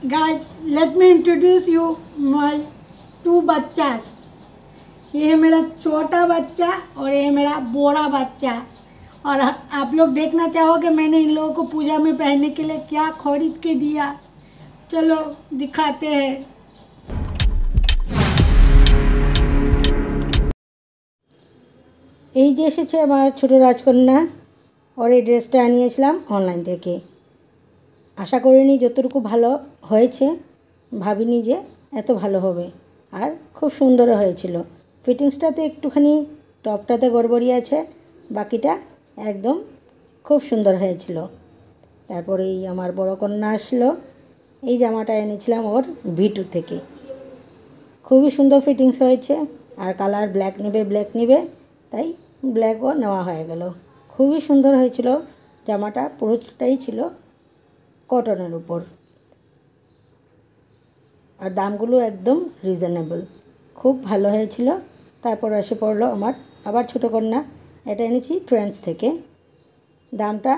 Guys, let me introduce you my two बच्चास। ये है मेरा छोटा बच्चा और ये है मेरा बड़ा बच्चा। और आप लोग देखना चाहोगे मैंने इन लोगों को पूजा में पहनने के लिए क्या खरीद के दिया। चलो दिखाते हैं। এই যে এসেছে আমার ছোট রাজকন্যা और এই ড্রেসটা আনিয়েছিলাম অনলাইন থেকে। আশা করিনি যতটুকু ভালো হয়েছে, ভাবিনি যে এত ভালো হবে। আর খুব সুন্দর হয়েছিল। ফিটিংসটাতে একটুখানি টপটাতে গড়বড়ি আছে, বাকিটা একদম খুব সুন্দর হয়েছিল। তারপরে এই আমার বড় কন্যা আসলো। এই জামাটা এনেছিলাম ওর ভিটু থেকে। খুবই সুন্দর ফিটিংস হয়েছে। আর কালার ব্ল্যাক নেবে, তাই ব্ল্যাকও নেওয়া হয়ে গেল। খুবই সুন্দর হয়েছিল জামাটা, পুরোটাই ছিল কটনের উপর। আর দামগুলো একদম রিজনেবল, খুব ভালো হয়েছিল। তারপর এসে পড়লো আমার আবার ছোটো কন্যা। এটা এনেছি ট্রেন্ডস থেকে। দামটা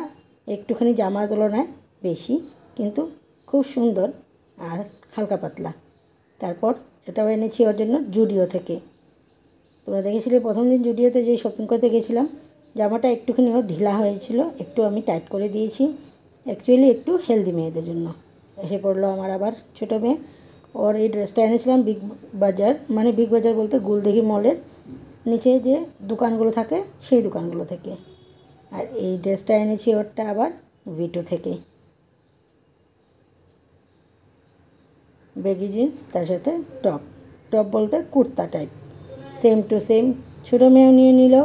একটুখানি জামার তুলনায় বেশি, কিন্তু খুব সুন্দর আর হালকা পাতলা। তারপর এটাও এনেছি ওর জন্য জুডিও থেকে। তোমরা দেখেছিলে প্রথম দিন জুডিওতে যে শপিং করতে গেছিলাম, জামাটা একটুখানি ওর ঢিলা হয়েছিল, একটু আমি টাইট করে দিয়েছি, অ্যাকচুয়ালি একটু হেলদি মেয়েদের জন্য। এসে পড়লো আমার আবার ছোটো মেয়ে। ওর এই ড্রেসটা এনেছিলাম বিগ বাজার, মানে বিগ বাজার বলতে গুলদিঘি মলের নিচে যে দোকানগুলো থাকে সেই দোকানগুলো থেকে। আর এই ড্রেসটা এনেছি ওরটা আবার ভিটু থেকে। বেগি জিন্স, তার সাথে টপ বলতে kurta type, same to same. ছোটো মেয়েও নিয়ে নিল,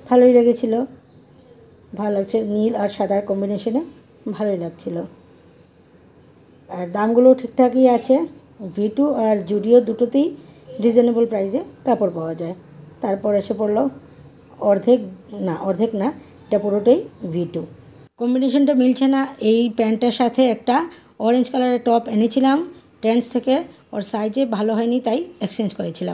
ভালোই লেগেছিলো। ভালো লাগছে, নীল আর সাদার কম্বিনেশনে ভালোই লাগছিল। আর দামগুলো ঠিকঠাকই আছে। ভিটু আর জুডিও দুটোতেই রিজনেবল প্রাইসে কাপড় পাওয়া যায়। তারপর এসে পড়লো অর্ধেক না, এটা পুরোটাই ভিটু। কম্বিনেশনটা মিলছে না। এই প্যান্টটার সাথে একটা অরেঞ্জ কালারের টপ এনেছিলাম ট্রেন্ডস থেকে, ওর সাইজে ভালো হয়নি তাই এক্সচেঞ্জ করেছিলাম।